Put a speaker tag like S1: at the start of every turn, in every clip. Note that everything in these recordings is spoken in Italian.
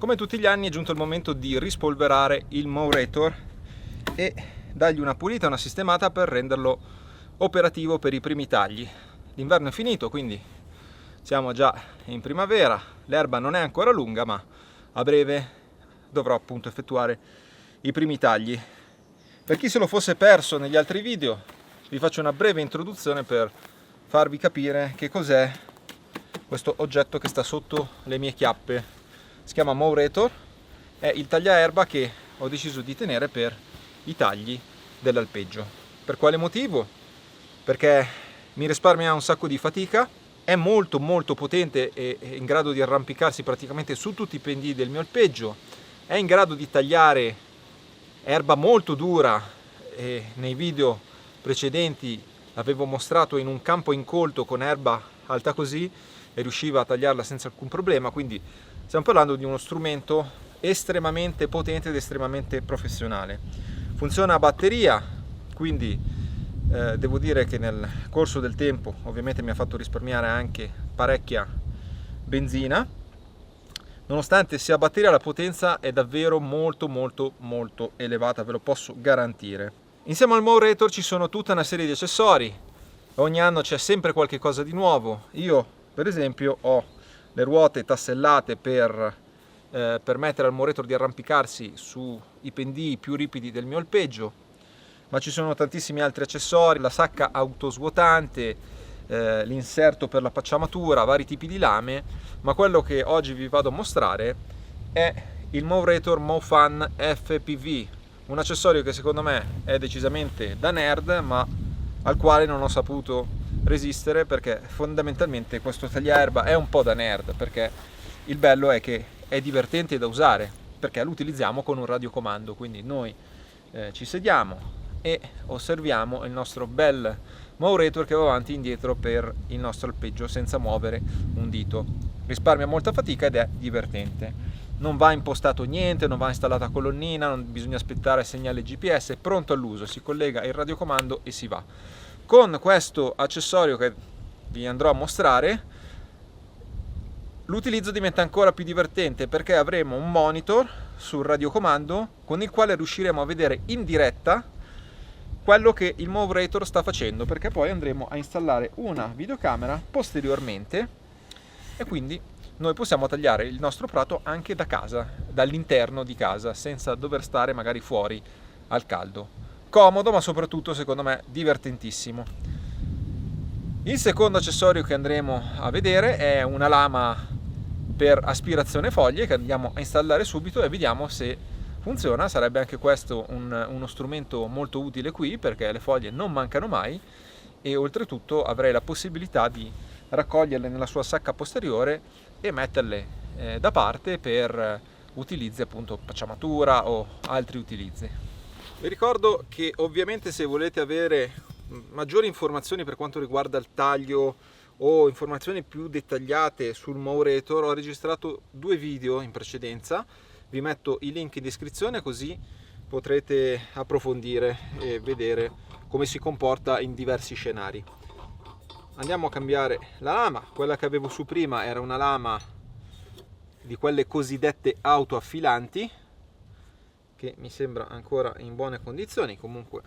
S1: Come tutti gli anni è giunto il momento di rispolverare il Mowrator e dargli una pulita, una sistemata per renderlo operativo per i primi tagli. L'inverno è finito, quindi siamo già in primavera, l'erba non è ancora lunga, ma a breve dovrò appunto effettuare i primi tagli. Per chi se lo fosse perso negli altri video, vi faccio una breve introduzione per farvi capire che cos'è questo oggetto che sta sotto le mie chiappe. Si chiama Mowrator, è il tagliaerba che ho deciso di tenere per i tagli dell'alpeggio. Per quale motivo? Perché mi risparmia un sacco di fatica, è molto potente e in grado di arrampicarsi praticamente su tutti i pendii del mio alpeggio, è in grado di tagliare erba molto dura e nei video precedenti l'avevo mostrato in un campo incolto con erba alta così e riusciva a tagliarla senza alcun problema, quindi stiamo parlando di uno strumento estremamente potente ed estremamente professionale. Funziona a batteria, quindi devo dire che nel corso del tempo ovviamente mi ha fatto risparmiare anche parecchia benzina. Nonostante sia a batteria, la potenza è davvero molto elevata, ve lo posso garantire. Insieme al Mowrator ci sono tutta una serie di accessori, ogni anno c'è sempre qualche cosa di nuovo. Io per esempio ho le ruote tassellate per permettere al Mowrator di arrampicarsi sui pendii più ripidi del mio alpeggio, ma ci sono tantissimi altri accessori, la sacca autosvuotante, l'inserto per la pacciamatura, vari tipi di lame, ma quello che oggi vi vado a mostrare è il Mowrator MowFun FPV, un accessorio che secondo me è decisamente da nerd, ma al quale non ho saputo resistere, perché fondamentalmente questo tagliaerba è un po' da nerd, perché il bello è che è divertente da usare, perché lo utilizziamo con un radiocomando, quindi noi ci sediamo e osserviamo il nostro bel Mowrator che va avanti e indietro per il nostro alpeggio senza muovere un dito. Risparmia molta fatica ed è divertente. Non va impostato niente, non va installata colonnina, non bisogna aspettare segnale GPS, è pronto all'uso, si collega il radiocomando e si va. Con questo accessorio che vi andrò a mostrare, l'utilizzo diventa ancora più divertente perché avremo un monitor sul radiocomando con il quale riusciremo a vedere in diretta quello che il Mowrator sta facendo, perché poi andremo a installare una videocamera posteriormente e quindi noi possiamo tagliare il nostro prato anche da casa, dall'interno di casa, senza dover stare magari fuori al caldo. Comodo, ma soprattutto secondo me divertentissimo. Il secondo accessorio che andremo a vedere è una lama per aspirazione foglie che andiamo a installare subito e vediamo se funziona. Sarebbe anche questo uno strumento molto utile qui, perché le foglie non mancano mai e oltretutto avrei la possibilità di raccoglierle nella sua sacca posteriore e metterle da parte per utilizzi appunto pacciamatura o altri utilizzi. Vi ricordo che ovviamente se volete avere maggiori informazioni per quanto riguarda il taglio o informazioni più dettagliate sul Mowrator, ho registrato 2 video in precedenza, vi metto i link in descrizione così potrete approfondire e vedere come si comporta in diversi scenari. Andiamo a cambiare la lama. Quella che avevo su prima era una lama di quelle cosiddette autoaffilanti, che mi sembra ancora in buone condizioni. Comunque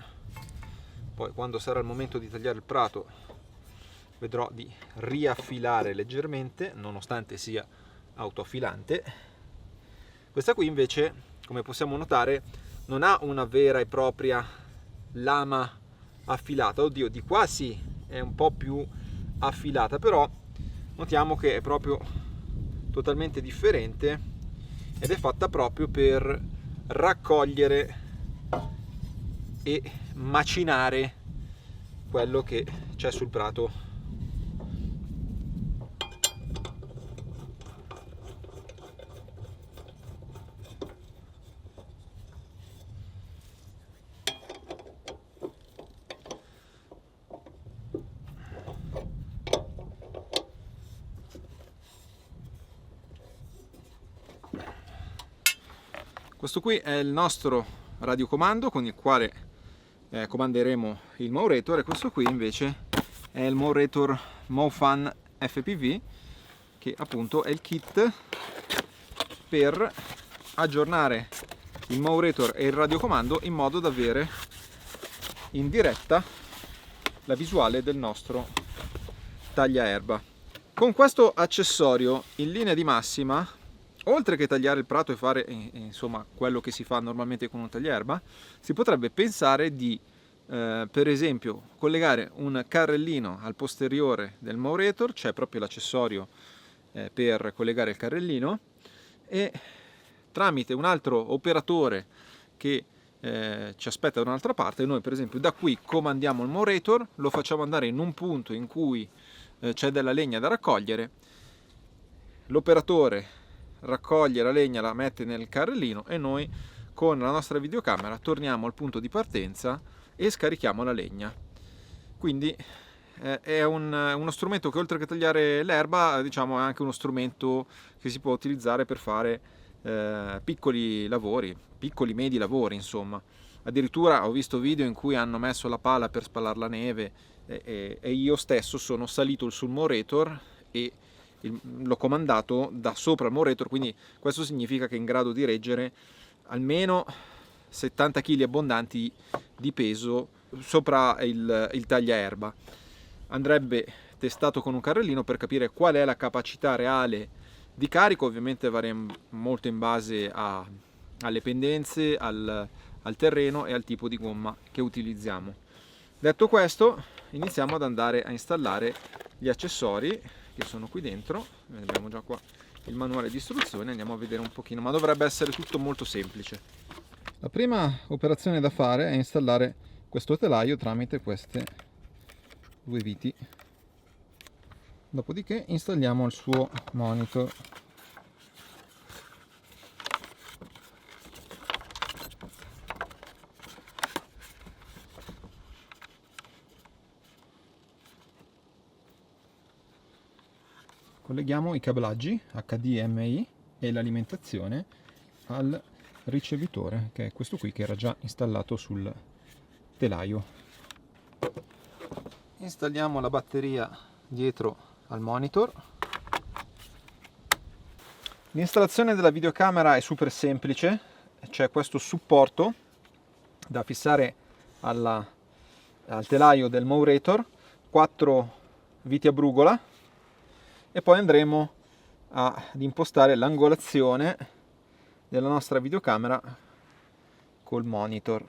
S1: poi quando sarà il momento di tagliare il prato vedrò di riaffilare leggermente nonostante sia autoaffilante. Questa qui invece, come possiamo notare, non ha una vera e propria lama affilata. Oddio, di qua sì, è un po' più affilata, però notiamo che è proprio totalmente differente ed è fatta proprio per raccogliere e macinare quello che c'è sul prato. Questo qui è il nostro radiocomando con il quale comanderemo il Mowrator, e questo qui invece è il Mowrator MowFun FPV, che appunto è il kit per aggiornare il Mowrator e il radiocomando in modo da avere in diretta la visuale del nostro tagliaerba. Con questo accessorio, in linea di massima, oltre che tagliare il prato e fare insomma quello che si fa normalmente con un tagliaerba, si potrebbe pensare di per esempio collegare un carrellino al posteriore del Mowrator, c'è proprio l'accessorio per collegare il carrellino, e tramite un altro operatore che ci aspetta da un'altra parte, noi per esempio da qui comandiamo il Mowrator, lo facciamo andare in un punto in cui c'è della legna da raccogliere, l'operatore raccoglie la legna, la mette nel carrellino e noi con la nostra videocamera torniamo al punto di partenza e scarichiamo la legna. Quindi è uno strumento che, oltre che tagliare l'erba, diciamo, è anche uno strumento che si può utilizzare per fare piccoli lavori, piccoli medi lavori, insomma. Addirittura ho visto video in cui hanno messo la pala per spalare la neve e io stesso sono salito sul Mowrator e l'ho comandato da sopra il Mowrator, quindi questo significa che è in grado di reggere almeno 70 kg abbondanti di peso sopra il tagliaerba. Andrebbe testato con un carrellino per capire qual è la capacità reale di carico, ovviamente varia molto in base alle pendenze, al terreno e al tipo di gomma che utilizziamo. Detto questo, iniziamo ad andare a installare gli accessori che sono qui dentro. Abbiamo già qua il manuale di istruzioni, andiamo a vedere un pochino, ma dovrebbe essere tutto molto semplice. La prima operazione da fare è installare questo telaio tramite queste due viti, dopodiché installiamo il suo monitor. Colleghiamo i cablaggi HDMI e l'alimentazione al ricevitore, che è questo qui che era già installato sul telaio. Installiamo la batteria dietro al monitor. L'installazione della videocamera è super semplice, c'è questo supporto da fissare al telaio del Mowrator, 4 viti a brugola, e poi andremo ad impostare l'angolazione della nostra videocamera col monitor.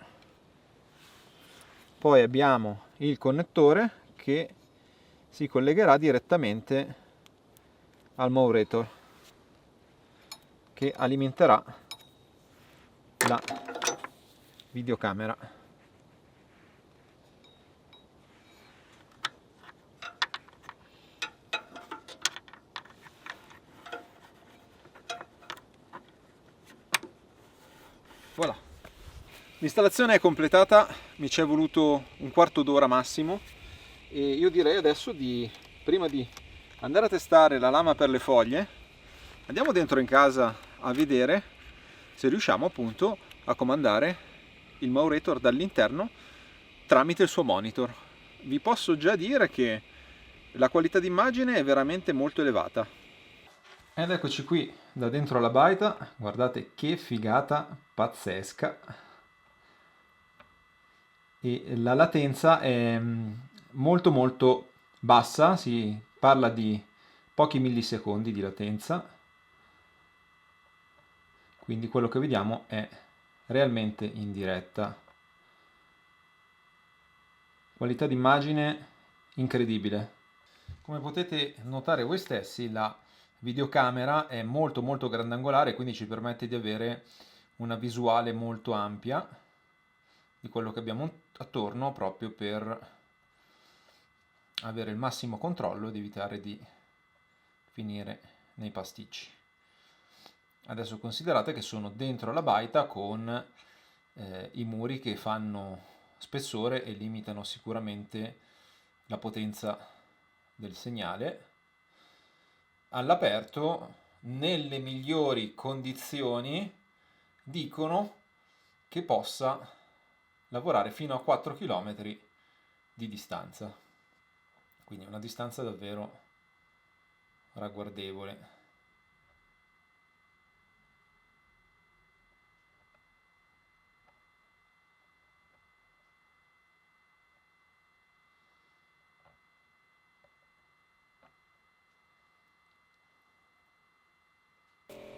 S1: Poi abbiamo il connettore che si collegherà direttamente al Mowrator, che alimenterà la videocamera. Voilà. L'installazione è completata, mi ci è voluto un quarto d'ora massimo, e io direi adesso prima di andare a testare la lama per le foglie, andiamo dentro in casa a vedere se riusciamo appunto a comandare il Mowrator dall'interno tramite il suo monitor. Vi posso già dire che la qualità d'immagine è veramente molto elevata. Ed eccoci qui da dentro la baita, guardate che figata pazzesca, e la latenza è molto molto bassa, si parla di pochi millisecondi di latenza, quindi quello che vediamo è realmente in diretta. Qualità d'immagine incredibile. Come potete notare voi stessi, la videocamera è molto molto grandangolare, quindi ci permette di avere una visuale molto ampia di quello che abbiamo attorno, proprio per avere il massimo controllo ed evitare di finire nei pasticci. Adesso considerate che sono dentro la baita con i muri che fanno spessore e limitano sicuramente la potenza del segnale. All'aperto, nelle migliori condizioni, dicono che possa lavorare fino a 4 km di distanza, quindi una distanza davvero ragguardevole.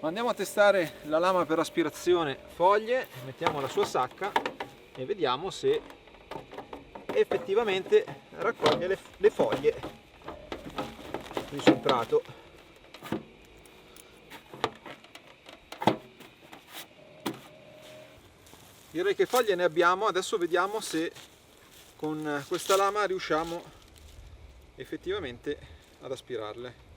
S1: Andiamo a testare la lama per aspirazione foglie, mettiamo la sua sacca e vediamo se effettivamente raccoglie le foglie qui sul prato. Direi che foglie ne abbiamo, adesso vediamo se con questa lama riusciamo effettivamente ad aspirarle.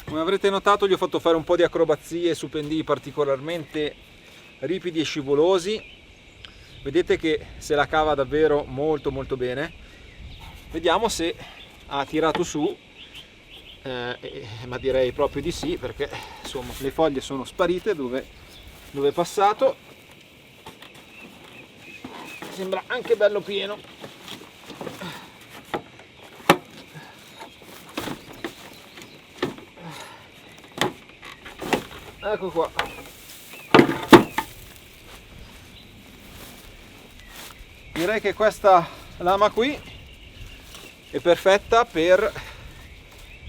S1: Come avrete notato, gli ho fatto fare un po' di acrobazie su pendii particolarmente ripidi e scivolosi. Vedete che se la cava davvero molto molto bene. Vediamo se ha tirato su, ma direi proprio di sì, perché insomma le foglie sono sparite dove è passato. Sembra anche bello pieno. Ecco qua. Direi che questa lama qui è perfetta per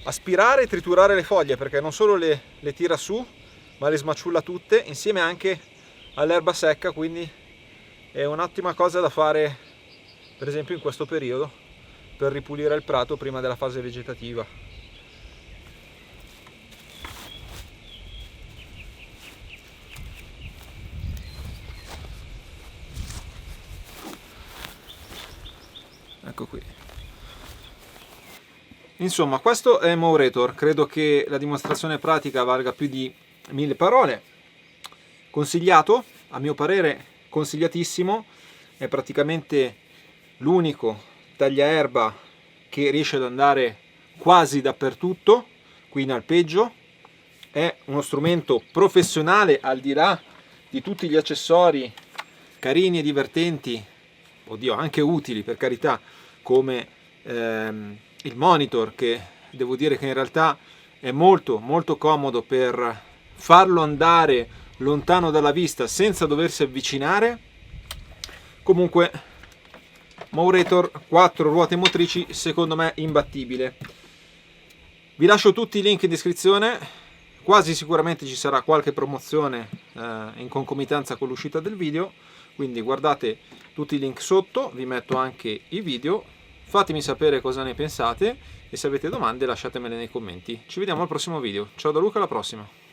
S1: aspirare e triturare le foglie, perché non solo le tira su, ma le smaciulla tutte insieme anche all'erba secca, quindi è un'ottima cosa da fare per esempio in questo periodo per ripulire il prato prima della fase vegetativa. Ecco qui. Insomma, questo è Mowrator. Credo che la dimostrazione pratica valga più di 1000 parole. Consigliato, a mio parere consigliatissimo, è praticamente l'unico tagliaerba che riesce ad andare quasi dappertutto qui in alpeggio. È uno strumento professionale, al di là di tutti gli accessori carini e divertenti, oddio anche utili per carità, come il monitor, che devo dire che in realtà è molto comodo per farlo andare lontano dalla vista senza doversi avvicinare. Comunque Mowrator 4 ruote motrici secondo me imbattibile. Vi lascio tutti i link in descrizione, quasi sicuramente ci sarà qualche promozione in concomitanza con l'uscita del video, quindi guardate tutti i link sotto, vi metto anche i video. Fatemi sapere cosa ne pensate e se avete domande lasciatemele nei commenti. Ci vediamo al prossimo video. Ciao da Luca, alla prossima!